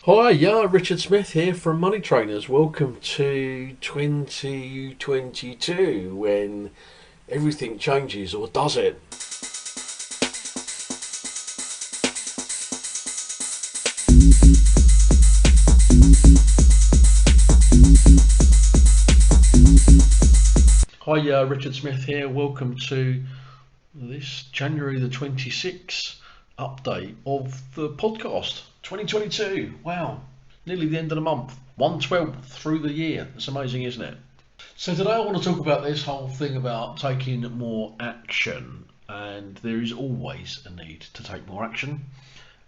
Hi, yeah, Richard Smith here from Money Trainers. Welcome to 2022 when everything changes, or does it? Hi, yeah, Richard Smith here. Welcome to this January the 26th update of the podcast 2022. Wow, nearly the end of the month. 1/12 through the year. It's amazing, isn't it? So today I want to talk about this whole thing about taking more action, and there is always a need to take more action.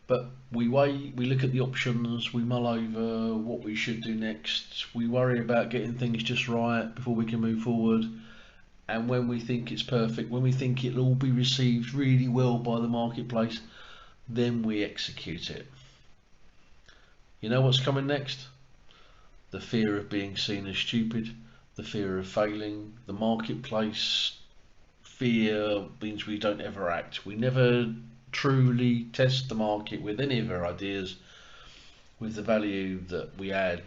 But we weigh, we look at the options, we mull over what we should do next, we worry about getting things just right before we can move forward. And when we think it's perfect, when we think it'll all be received really well by the marketplace, then we execute it. You know what's coming next? The fear of being seen as stupid, the fear of failing, the marketplace fear means we don't ever act. We never truly test the market with any of our ideas, with the value that we add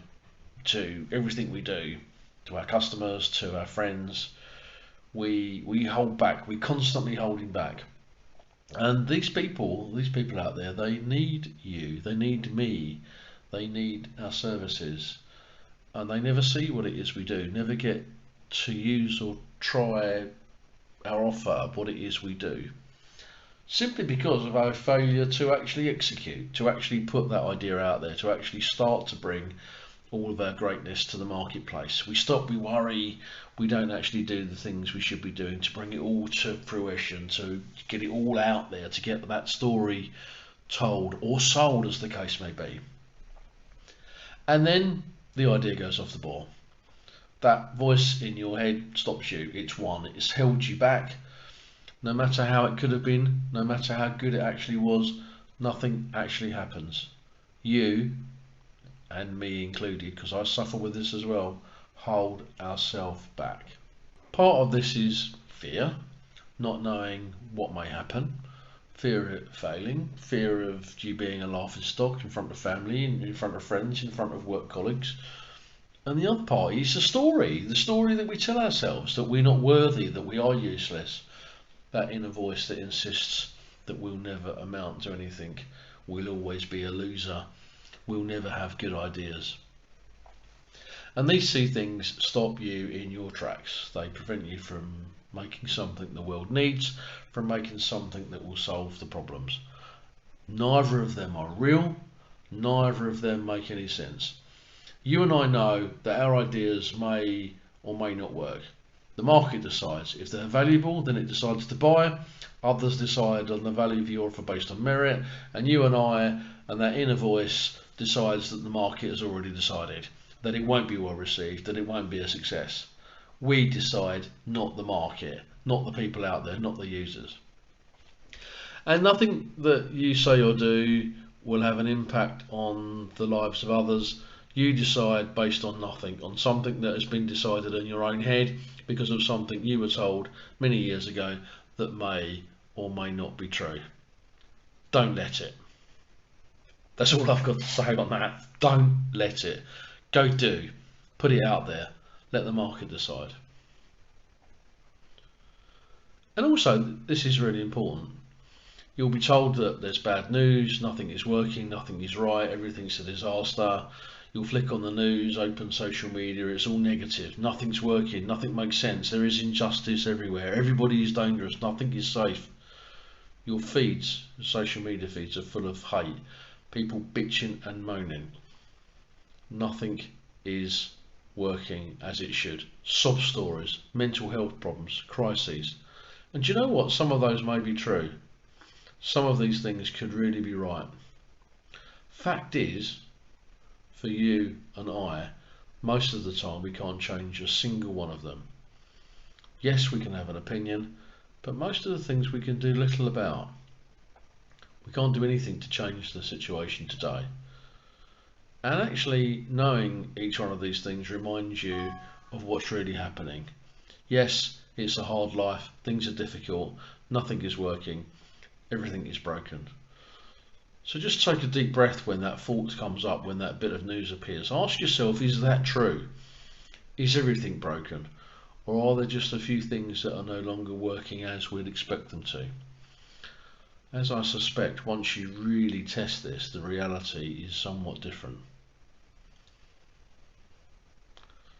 to everything we do, to our customers, to our friends. We hold back. We're constantly holding back. And these people out there, they need you. They need me. They need our services. And they never see what it is we do, never get to use or try our offer, what it is we do, simply because of our failure to actually execute, to actually put that idea out there, to actually start to bring all of our greatness to the marketplace. We stop, we worry, we don't actually do the things we should be doing to bring it all to fruition, to get it all out there, to get that story told or sold, as the case may be. And then the idea goes off the boil. That voice in your head stops you. It's won. It's held you back. No matter how it could have been, no matter how good it actually was, nothing actually happens. You, and me included, because I suffer with this as well, hold ourselves back. Part of this is fear, not knowing what may happen, fear of failing, fear of you being a laughing stock in front of family, in front of friends, in front of work colleagues. And the other part is the story that we tell ourselves, that we're not worthy, that we are useless, that inner voice that insists that we'll never amount to anything, we'll always be a loser, we'll never have good ideas. And these two things stop you in your tracks. They prevent you from making something the world needs, from making something that will solve the problems. Neither of them are real, neither of them make any sense. You and I know that our ideas may or may not work. The market decides. If they're valuable, then it decides to buy. Others decide on the value of your offer based on merit. And you and I, and that inner voice, decides that the market has already decided that it won't be well received, that it won't be a success. We decide, not the market, not the people out there, not the users. And nothing that you say or do will have an impact on the lives of others. You decide based on nothing, on something that has been decided in your own head because of something you were told many years ago that may or may not be true. Don't let it. That's all I've got to say on that. Don't let it. Go do. Put it out there. Let the market decide. And also, this is really important. You'll be told that there's bad news, nothing is working, nothing is right, everything's a disaster. You'll flick on the news, open social media, it's all negative, nothing's working, nothing makes sense, there is injustice everywhere, everybody is dangerous, nothing is safe. Your feeds, social media feeds, are full of hate, people bitching and moaning. Nothing is working as it should. Sob stories, mental health problems, crises. And do you know what? Some of those may be true. Some of these things could really be right. Fact is, for you and I, most of the time we can't change a single one of them. Yes, we can have an opinion, but most of the things we can do little about. We can't do anything to change the situation today. And actually knowing each one of these things reminds you of what's really happening. Yes, it's a hard life, things are difficult, nothing is working, everything is broken. So just take a deep breath when that thought comes up, when that bit of news appears. Ask yourself, is that true? Is everything broken? Or are there just a few things that are no longer working as we'd expect them to? As I suspect, once you really test this, the reality is somewhat different.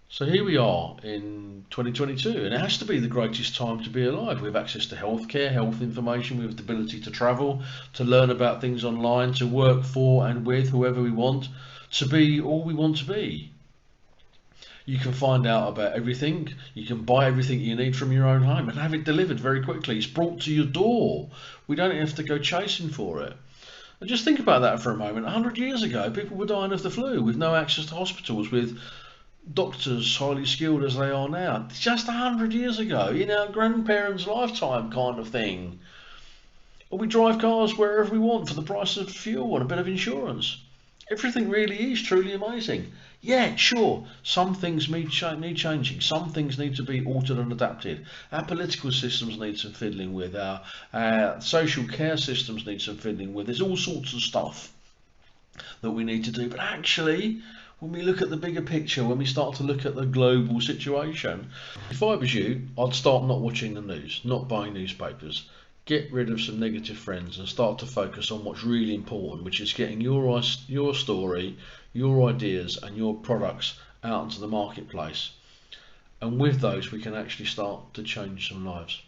So here we are in 2022, and it has to be the greatest time to be alive. We have access to healthcare, health information, we have the ability to travel, to learn about things online, to work for and with whoever we want, to be all we want to be. You can find out about everything, you can buy everything you need from your own home and have it delivered very quickly. It's brought to your door. We don't have to go chasing for it. And just think about that for a moment. 100 years ago, people were dying of the flu with no access to hospitals, with doctors highly skilled as they are now. Just 100 years ago, in our grandparents' lifetime kind of thing. Or we drive cars wherever we want for the price of fuel and a bit of insurance. Everything really is truly amazing. Yeah, sure, some things need changing. Some things need to be altered and adapted. Our political systems need some fiddling with. Our social care systems need some fiddling with. There's all sorts of stuff that we need to do. But actually, when we look at the bigger picture, when we start to look at the global situation, if I was you, I'd start not watching the news, not buying newspapers. Get rid of some negative friends and start to focus on what's really important, which is getting your story, your ideas and your products out into the marketplace. And with those, we can actually start to change some lives.